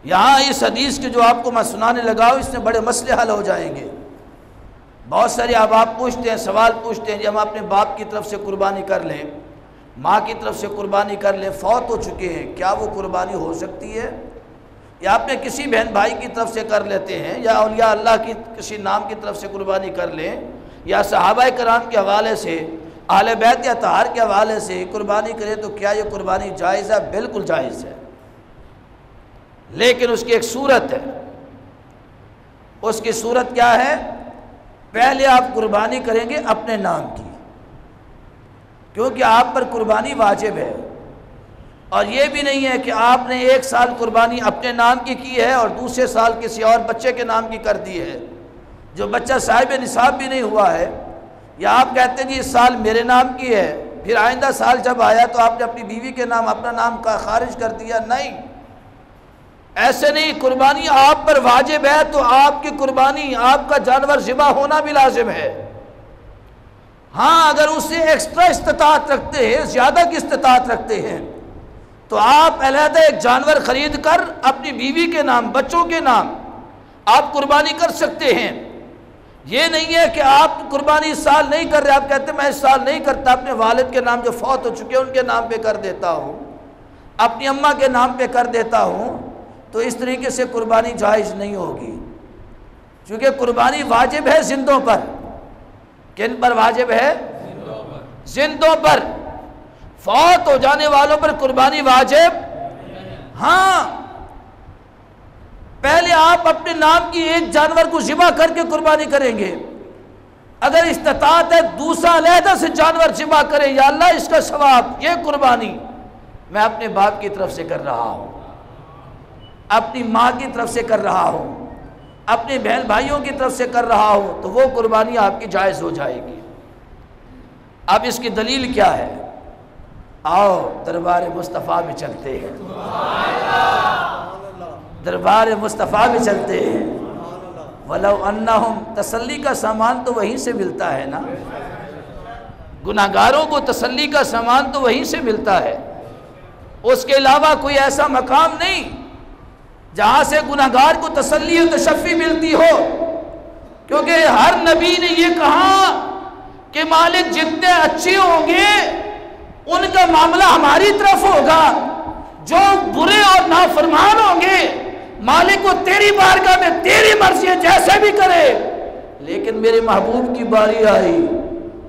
یہاں اس حدیث کے جو آپ کو میں سنانے لگا ہوں، اس میں بڑے مسئلے حل ہو جائیں گے۔ بہت سارے اب آپ پوچھتے ہیں، سوال پوچھتے ہیں جب ہم اپنے باپ کی طرف سے قربانی کر لیں، ماں کی طرف سے قربانی کر لیں، فوت ہو چکے ہیں، کیا وہ قربانی ہو سکتی ہے؟ یا اپنے کسی بہن بھائی کی طرف سے کر لیتے ہیں، یا اولیاء اللہ کی کسی نام کی طرف سے قربانی کر لیں، یا صحابہ کرام کے حوالے سے، اہل بیت یا طہار کے حوالے سے قربانی کریں، تو کیا یہ قربانی جائز ہے؟ بالکل جائز ہے، لیکن اس کی ایک صورت ہے۔ اس کی صورت کیا ہے؟ پہلے آپ قربانی کریں گے اپنے نام کی، کیونکہ آپ پر قربانی واجب ہے۔ اور یہ بھی نہیں ہے کہ آپ نے ایک سال قربانی اپنے نام کی ہے اور دوسرے سال کسی اور بچے کے نام کی کر دی ہے، جو بچہ صاحب نصاب بھی نہیں ہوا ہے، یا آپ کہتے ہیں جی اس سال میرے نام کی ہے، پھر آئندہ سال جب آیا تو آپ نے اپنی بیوی کے نام اپنا نام کا خارج کر دیا۔ نہیں، ایسے نہیں، قربانی آپ پر واجب ہے تو آپ کی قربانی، آپ کا جانور ذبح ہونا بھی لازم ہے۔ ہاں اگر اس سے ایکسٹرا استطاعت رکھتے ہیں، زیادہ کی استطاعت رکھتے ہیں، تو آپ علیحدہ ایک جانور خرید کر اپنی بیوی کے نام، بچوں کے نام آپ قربانی کر سکتے ہیں۔ یہ نہیں ہے کہ آپ قربانی اس سال نہیں کر رہے، آپ کہتے ہیں میں اس سال نہیں کرتا، اپنے والد کے نام جو فوت ہو چکے ہیں ان کے نام پہ کر دیتا ہوں، اپنی اماں کے نام پہ کر دیتا ہوں، تو اس طریقے سے قربانی جائز نہیں ہوگی، کیونکہ قربانی واجب ہے زندوں پر۔ کن پر واجب ہے؟ زندوں پر۔ فوت ہو جانے والوں پر قربانی واجب؟ ہاں، پہلے آپ اپنے نام کی ایک جانور کو ذبح کر کے قربانی کریں گے، اگر استطاعت ہے دوسرا علیحدہ سے جانور ذبح کریں، یا اللہ اس کا ثواب، یہ قربانی میں اپنے باپ کی طرف سے کر رہا ہوں، اپنی ماں کی طرف سے کر رہا ہوں، اپنے بہن بھائیوں کی طرف سے کر رہا ہوں، تو وہ قربانی آپ کی جائز ہو جائے گی۔ اب اس کی دلیل کیا ہے؟ آؤ دربار مصطفیٰ میں چلتے ہیں، دربار مصطفیٰ میں چلتے ہیں۔ وَلَوْ أَنَّهُمْ، تسلی کا سامان تو وہیں سے ملتا ہے نا، گناہگاروں کو تسلی کا سامان تو وہیں سے ملتا ہے، اس کے علاوہ کوئی ایسا مقام نہیں جہاں سے گناہگار کو تسلی و تشفی ملتی ہو، کیونکہ ہر نبی نے یہ کہا کہ مالک جتنے اچھے ہوں گے ان کا معاملہ ہماری طرف ہوگا، جو برے اور نافرمان ہوں گے مالک کو تیری بارگاہ میں تیری مرضی ہے جیسے بھی کرے۔ لیکن میرے محبوب کی باری آئی،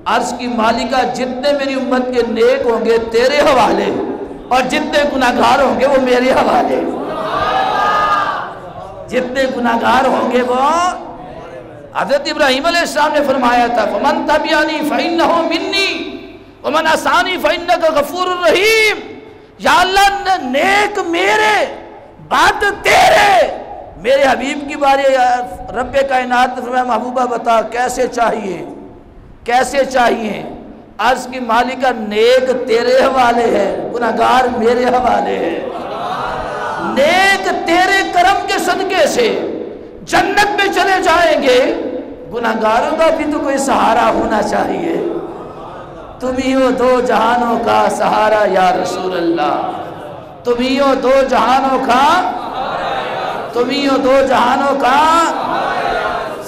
عرض کی مالکہ جتنے میری امت کے نیک ہوں گے تیرے حوالے، اور جتنے گناہگار ہوں گے وہ میرے حوالے، جتنے گناہگار ہوں گے وہ۔ حضرت ابراہیم علیہ السلام نے فرمایا تھا فَمَن تَبِعَنِي فَإِنَّهُ مِنِّي وَمَنْ عَصَانِي فَإِنَّكَ غَفُورٌ رَحِيمٌ۔ یا اللہ نیک میرے، بات تیرے۔ میرے حبیب کی باری رب کائنات نے فرمایا محبوبہ بتا کیسے چاہیے، کیسے چاہیے؟ عرض کی مالکہ نیک تیرے حوالے ہے، گناہگار میرے حوالے ہے۔ نیک تیرے کرم کے صدقے سے جنت میں چلے جائیں گے، گناہگاروں کا بھی تو کوئی سہارا ہونا چاہیے۔ تم ہی ہو دو جہانوں کا سہارا یا رسول اللہ، تم ہی ہو دو جہانوں کا، تم ہی ہو دو جہانوں کا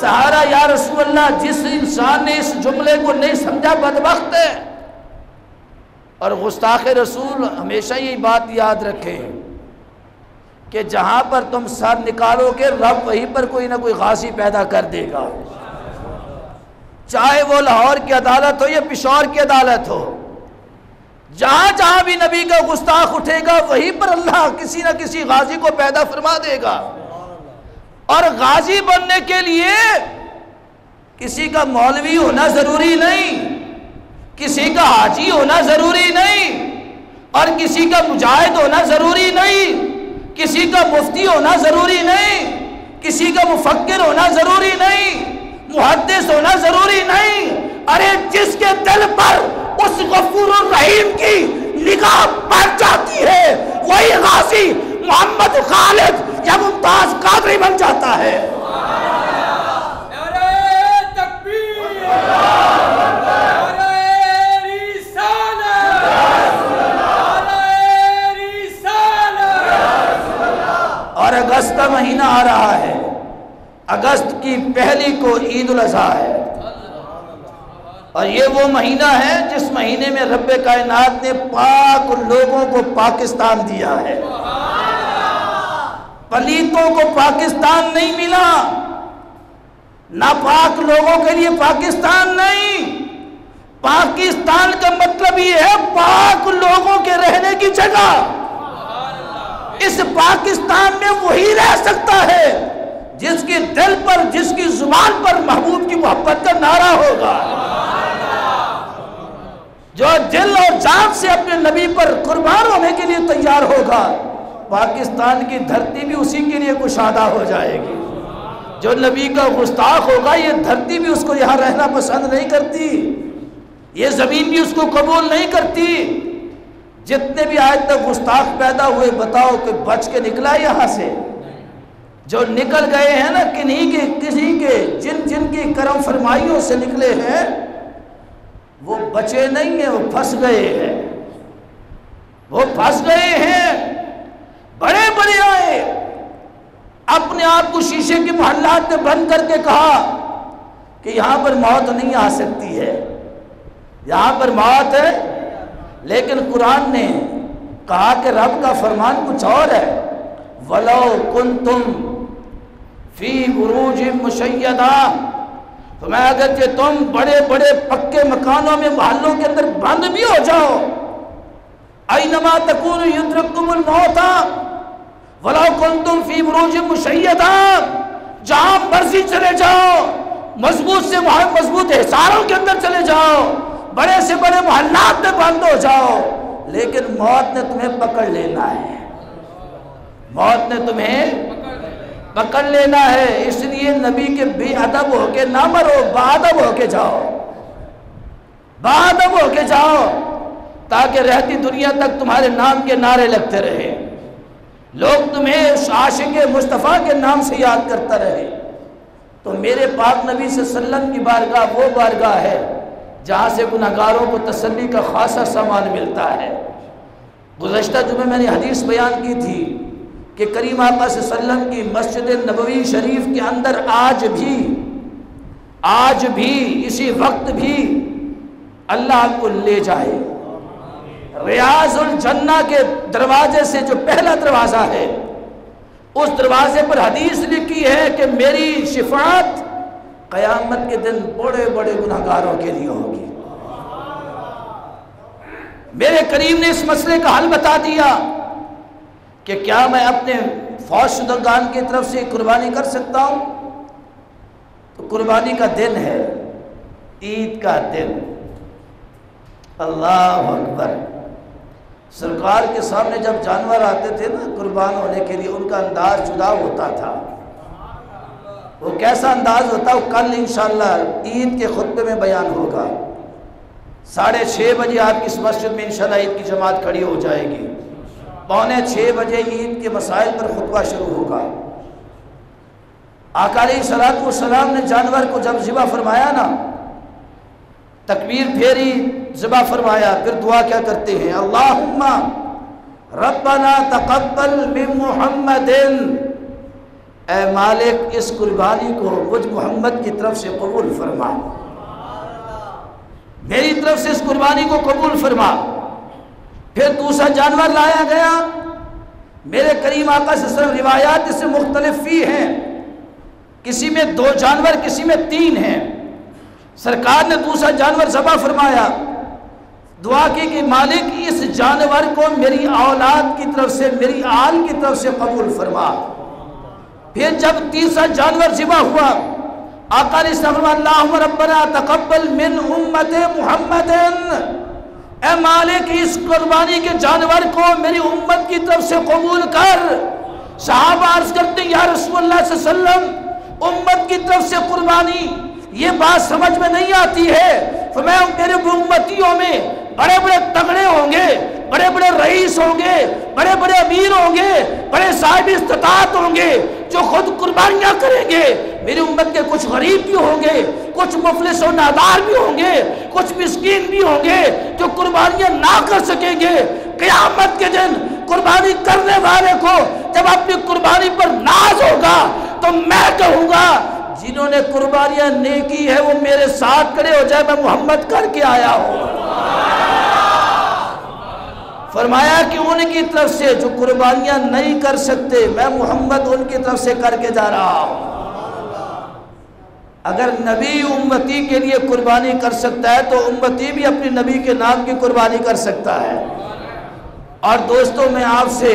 سہارا یا رسول اللہ۔ جس انسان نے اس جملے کو نہیں سمجھا بدبخت ہے۔ اور گستاخ رسول ہمیشہ یہ بات یاد رکھیں کہ جہاں پر تم سر نکالو گے رب وہیں پر کوئی نہ کوئی غازی پیدا کر دے گا، چاہے وہ لاہور کی عدالت ہو یا پشاور کی عدالت ہو، جہاں جہاں بھی نبی کا گستاخ اٹھے گا وہیں پر اللہ کسی نہ کسی غازی کو پیدا فرما دے گا۔ اور غازی بننے کے لیے کسی کا مولوی ہونا ضروری نہیں، کسی کا حاجی ہونا ضروری نہیں، اور کسی کا مجاہد ہونا ضروری نہیں، کسی کا مفتی ہونا ضروری نہیں، کسی کا مفکر ہونا ضروری نہیں، محدث ہونا ضروری نہیں۔ ارے جس کے دل پر اس غفور الرحیم کی نگاہ پڑ جاتی ہے وہی غازی محمد خالد یا ممتاز قادری بن جاتا ہے۔ آ رہا ہے، اگست کی پہلی کو عید الاضحیٰ ہے، اور یہ وہ مہینہ ہے جس مہینے میں رب کائنات نے پاک لوگوں کو پاکستان دیا ہے۔ پلیتوں کو پاکستان نہیں ملا، ناپاک لوگوں کے لیے پاکستان نہیں، پاکستان کا مطلب یہ ہے پاک لوگوں کے رہنے کی جگہ۔ اس پاکستان میں وہی رہ سکتا ہے جس کے دل پر، جس کی زبان پر محبوب کی محبت کا نعرہ ہوگا، جو دل اور جان سے اپنے نبی پر قربان ہونے کے لیے تیار ہوگا۔ پاکستان کی دھرتی بھی اسی کے لیے کشادہ ہو جائے گی۔ جو نبی کا گستاخ ہوگا، یہ دھرتی بھی اس کو یہاں رہنا پسند نہیں کرتی، یہ زمین بھی اس کو قبول نہیں کرتی۔ جتنے بھی آج تک گستاخ پیدا ہوئے، بتاؤ کہ بچ کے نکلا یہاں سے؟ جو نکل گئے ہیں نا، کنہیں کے کسی کے جن کی کرم فرمائیوں سے نکلے ہیں، وہ بچے نہیں ہیں، وہ پھنس گئے ہیں، وہ پھنس گئے ہیں۔ بڑے بڑے آئے، اپنے آپ کو شیشے کے محلات میں بند کر کے کہا کہ یہاں پر موت نہیں آ سکتی ہے، یہاں پر موت ہے، لیکن قرآن نے کہا کہ رب کا فرمان کچھ اور ہے۔ وَلَوْ كُنْتُمْ فِي بُرُوجٍ مُشَيَّدَةٍ، فرمایا اگرچہ تم بڑے بڑے پکے مکانوں میں، محلوں کے اندر بند بھی ہو جاؤ، اَيْنَمَا تَكُونُوا يُدْرِكْكُمُ الْمَوْتَ وَلَوْ كُنْتُمْ فِي بُرُوجٍ مُشَيَّدَةٍ، جہاں مرضی چلے جاؤ، مضبوط سے مضبوط حصاروں کے اندر چلے جاؤ، بڑے سے بڑے محلات میں بند ہو جاؤ، لیکن موت نے تمہیں پکڑ لینا ہے، موت نے تمہیں پکڑ لینا ہے۔ اس لیے نبی کے بے ادب ہو کے نہ مرو، باادب ہو کے جاؤ، باادب ہو کے جاؤ، تاکہ رہتی دنیا تک تمہارے نام کے نعرے لگتے رہے، لوگ تمہیں عاشق مصطفیٰ کے نام سے یاد کرتا رہے۔ تو میرے پاک نبی صلی اللہ علیہ وسلم کی بارگاہ وہ بارگاہ ہے جہاں سے گناہگاروں کو تسلی کا خاصا سامان ملتا ہے۔ گزشتہ جمعے میں نے حدیث بیان کی تھی کہ کریم آقا صلی اللہ علیہ وسلم کی مسجد نبوی شریف کے اندر آج بھی اسی وقت بھی اللہ کو لے جائے۔ ریاض الجنہ کے دروازے سے جو پہلا دروازہ ہے، اس دروازے پر حدیث لکھی ہے کہ میری شفاعت قیامت کے دن بڑے بڑے گناہگاروں کے لیے ہوگی۔ میرے کریم نے اس مسئلے کا حل بتا دیا کہ کیا میں اپنے فوت شدگان کی طرف سے قربانی کر سکتا ہوں؟ تو قربانی کا دن ہے، عید کا دن، اللہ اکبر۔ سرکار کے سامنے جب جانور آتے تھے نا قربان ہونے کے لیے، ان کا انداز جدا ہوتا تھا۔ وہ کیسا انداز ہوتا، وہ کل انشاءاللہ عید کے خطبے میں بیان ہوگا۔ 6:30 بجے آپ کی اس مسجد میں انشاءاللہ عید کی جماعت کھڑی ہو جائے گی، 5:45 بجے عید کے مسائل پر خطبہ شروع ہوگا۔ آقا علیہ الصلوۃ والسلام نے جانور کو جب ذبح فرمایا نا، تکبیر پھیری، ذبح فرمایا، پھر دعا کیا کرتے ہیں؟ اللہم ربنا تقبل من محمد، اے مالک اس قربانی کو مجھ محمد کی طرف سے قبول فرما، میری طرف سے اس قربانی کو قبول فرما۔ پھر دوسرا جانور لایا گیا، میرے کریم آقا صلی اللہ علیہ وسلم روایات اس سے مختلف بھی ہیں، کسی میں 2 جانور، کسی میں 3 ہیں۔ سرکار نے دوسرا جانور ذبح فرمایا، دعا کی کہ مالک اس جانور کو میری اولاد کی طرف سے، میری آل کی طرف سے قبول فرما۔ پھر جب تیسرا جانور ذبح ہوا، آقا علیہ السلام فرمایا اللہم ربنا تقبل من امت محمد، اے مالک اس قربانی کے جانور کو میری امت کی طرف سے قبول کر۔ صحابہ عرض کرتے ہیں یا رسول اللہ صلی اللہ علیہ وسلم، امت کی طرف سے قربانی، یہ بات سمجھ میں نہیں آتی ہے۔ فرمایا میرے امتیوں میں بڑے بڑے تگڑے ہوں گے، بڑے بڑے رئیس ہوں گے، بڑے بڑے امیر ہوں گے، بڑے صاحب استطاعت ہوں گے جو خود قربانیاں کریں گے۔ میری امت کے کچھ غریب بھی ہوں گے، کچھ مفلس و نادار بھی ہوں گے، کچھ مسکین بھی ہوں گے جو قربانیاں نہ کر سکیں گے۔ قیامت کے دن قربانی کرنے والے کو جب اپنی قربانی پر ناز ہوگا تو میں کہوں گا جنہوں نے قربانیاں نیکی ہے وہ میرے ساتھ کھڑے ہو جائے، میں محمد کر کے آیا ہوں۔ فرمایا کہ ان کی طرف سے جو قربانیاں نہیں کر سکتے، میں محمد ان کی طرف سے کر کے جا رہا ہوں۔ اگر نبی امتی کے لیے قربانی کر سکتا ہے تو امتی بھی اپنے نبی کے نام کی قربانی کر سکتا ہے۔ اور دوستو میں آپ سے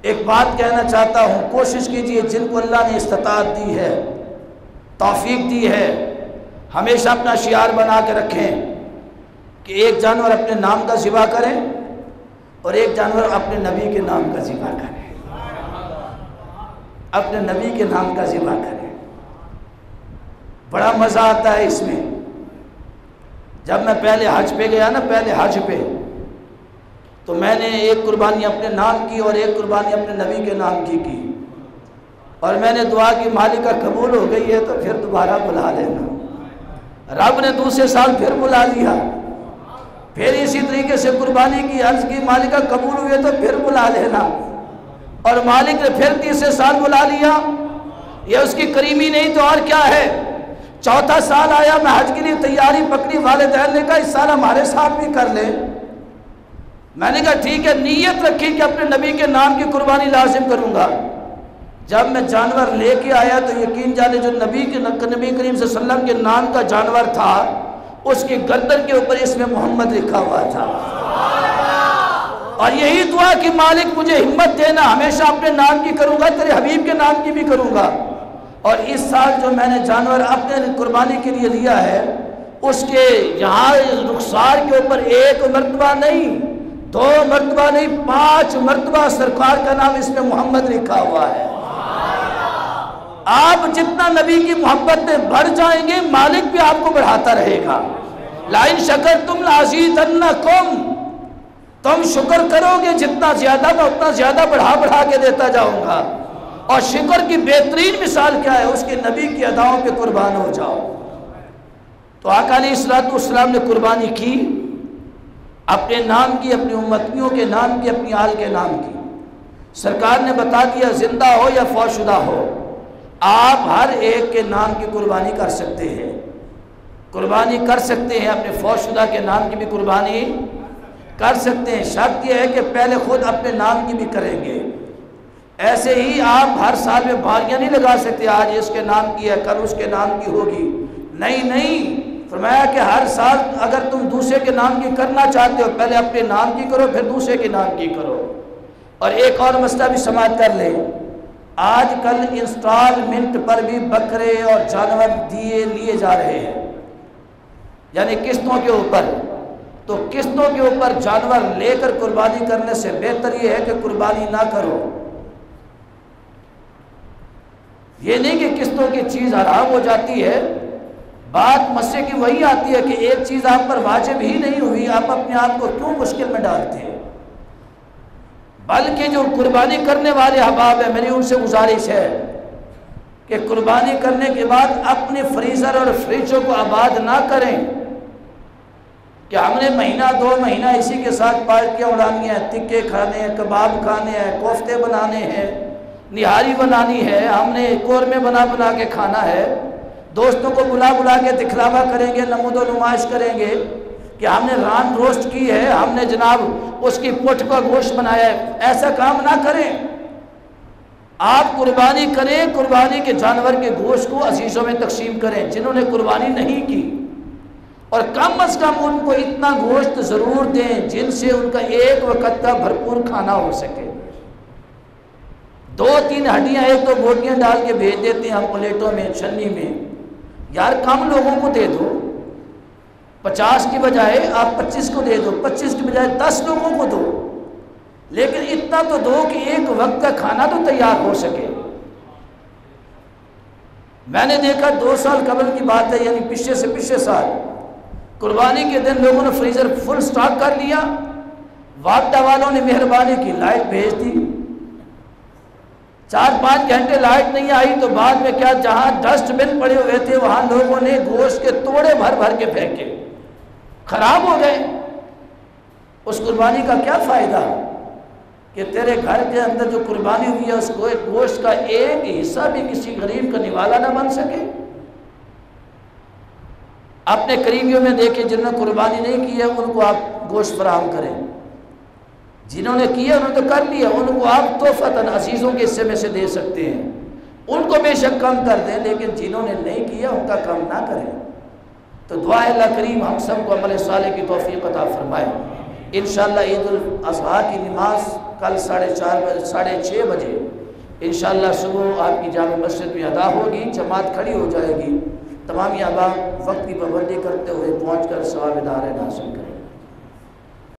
ایک بات کہنا چاہتا ہوں، کوشش کیجئے جن کو اللہ نے استطاعت دی ہے، توفیق دی ہے، ہمیشہ اپنا شعار بنا کے رکھیں کہ ایک جانور اپنے نام کا ذبح کریں اور ایک جانور اپنے نبی کے نام کا ذبح کریں، اپنے نبی کے نام کا ذبح کریں۔ بڑا مزہ آتا ہے اس میں۔ جب میں پہلے حج پہ گیا نا، پہلے حج پہ، تو میں نے ایک قربانی اپنے نام کی اور ایک قربانی اپنے نبی کے نام کی اور میں نے دعا کی مالکہ قبول ہو گئی ہے تو پھر دوبارہ بلا لینا۔ رب نے دوسرے سال پھر بلا لیا، پھر اسی طریقے سے قربانی کی، عرض کی مالکہ قبول ہوئے تو پھر بلا لینا، اور مالک نے پھر تیسرے سال بلا لیا۔ یہ اس کی کریمی نہیں تو اور کیا ہے۔ چوتھا سال آیا، میں حج کے لیے تیاری پکڑی، والدین نے کہا اس سال ہمارے ساتھ بھی کر لیں۔ میں نے کہا ٹھیک ہے، نیت رکھی کہ اپنے نبی کے نام کی قربانی لازم کروں گا۔ جب میں جانور لے کے آیا تو یقین جانے جو نبی کریم صلی اللہ علیہ وسلم کے نام کا جانور تھا، اس کی گردن کے اوپر اس میں محمد لکھا ہوا تھا۔ اور یہی دعا کہ مالک مجھے ہمت دینا، ہمیشہ اپنے نام کی کروں گا، تیرے حبیب کے نام کی بھی کروں گا۔ اور اس سال جو میں نے جانور اپنے قربانی کے لیے لیا ہے، اس کے یہاں رخسار کے اوپر ایک مرتبہ نہیں، 2 مرتبہ نہیں، 5 مرتبہ سرکار کا نام اس میں محمد لکھا ہوا ہے۔ آپ جتنا نبی کی محبت میں بڑھ جائیں گے، مالک بھی آپ کو بڑھاتا رہے گا۔ لَإِن شَكَرْتُمْ لَأَزِيدَنَّكُمْ، تم شکر کرو گے جتنا زیادہ میں اتنا زیادہ بڑھا کے دیتا جاؤں گا۔ اور شکر کی بہترین مثال کیا ہے؟ اس کے نبی کی اداؤں پہ قربان ہو جاؤ۔ تو آقا علیہ السلام نے قربانی کی، اپنے نام کی، اپنی امتیوں کے نام کی، اپنی آل کے نام کی۔ سرکار نے بتا دیا زندہ ہو یا فوت شدہ ہو، آپ ہر ایک کے نام کی قربانی کر سکتے ہیں، قربانی کر سکتے ہیں، اپنے فوت شدہ کے نام کی بھی قربانی کر سکتے ہیں۔ شرط یہ ہے کہ پہلے خود اپنے نام کی بھی کریں گے۔ ایسے ہی آپ ہر سال میں باریاں نہیں لگا سکتے، آج اس کے نام کی ہے، کل اس کے نام کی ہوگی، نہیں۔ فرمایا کہ ہر سال اگر تم دوسرے کے نام کی کرنا چاہتے ہو، پہلے اپنے نام کی کرو، پھر دوسرے کے نام کی کرو۔ اور ایک اور مسئلہ بھی سماعت کر لیں، آج کل انسٹالمنٹ پر بھی بکرے اور جانور لیے جا رہے ہیں، یعنی قسطوں کے اوپر۔ تو قسطوں کے اوپر جانور لے کر قربانی کرنے سے بہتر یہ ہے کہ قربانی نہ کرو۔ یہ نہیں کہ قسطوں کی چیز حرام ہو جاتی ہے، بات مسئلے کی وہی آتی ہے کہ ایک چیز آپ پر واجب ہی نہیں ہوئی، آپ اپنے آپ کو کیوں مشکل میں ڈالتے ہیں؟ بلکہ جو قربانی کرنے والے احباب ہیں، میری ان سے گزارش ہے کہ قربانی کرنے کے بعد اپنے فریزر اور فریجوں کو آباد نہ کریں کہ ہم نے مہینہ 2 مہینہ اسی کے ساتھ پارٹیاں اڑانی ہیں، تکے کھانے ہیں، کباب کھانے ہیں، کوفتے بنانے ہیں، نہاری بنانی ہے، ہم نے قورمے بنا کے کھانا ہے، دوستوں کو بلا کے دکھلاوا کریں گے، نمود و نمائش کریں گے کہ ہم نے ران روسٹ کی ہے، ہم نے جناب اس کی پٹھ کا گوشت بنایا ہے۔ ایسا کام نہ کریں، آپ قربانی کریں، قربانی کے جانور کے گوشت کو عزیزوں میں تقسیم کریں جنہوں نے قربانی نہیں کی، اور کم از کم ان کو اتنا گوشت ضرور دیں جن سے ان کا ایک وقت کا بھرپور کھانا ہو سکے۔ 2-3 ہڈیاں 1-2 بوٹیاں ڈال کے بھیج دیتے ہیں ہم پلیٹوں میں، چھنی میں، یار کم لوگوں کو دے دو، 50 کی بجائے آپ 25 کو دے دو، 25 کی بجائے 10 لوگوں کو دو، لیکن اتنا تو دو کہ ایک وقت کا کھانا تو تیار ہو سکے۔ میں نے دیکھا 2 سال قبل کی بات ہے، یعنی پچھلے سال قربانی کے دن لوگوں نے فریزر فل سٹاک کر لیا، واپڈا والوں نے مہربانی کی لائٹ بھیج دی، 4-5 گھنٹے لائٹ نہیں آئی تو بعد میں کیا، جہاں ڈسٹ بن پڑے ہوئے تھے وہاں لوگوں نے گوشت کے توڑے بھر کے پھینکے، خراب ہو گئے۔ اس قربانی کا کیا فائدہ کہ تیرے گھر کے اندر جو قربانی ہوئی ہے اس کو ایک گوشت کا ایک حصہ بھی کسی غریب کا نوالا نہ بن سکے؟ اپنے قریبیوں میں دیکھیں جنہوں نے قربانی نہیں کی ہے ان کو آپ گوشت فراہم کریں، جنہوں نے کیا انہوں نے تو کر لیا، ان کو آپ تحفتاً عزیزوں کے حصے میں سے دے سکتے ہیں، ان کو بے شک کم کر دیں، لیکن جنہوں نے نہیں کیا ان کا کم نہ کریں۔ تو دعا اللہ کریم ہم سب کو عمل صالح کی توفیق عطا فرمائے۔ انشاءاللہ عید الاضحیٰ کی نماز کل 6:30 بجے انشاءاللہ صبح آپ کی جامع مسجد میں ادا ہوگی، جماعت کھڑی ہو جائے گی، تمام احباب وقت کی پابندی کرتے ہوئے پہنچ کر ثواب دارین حاصل کریں۔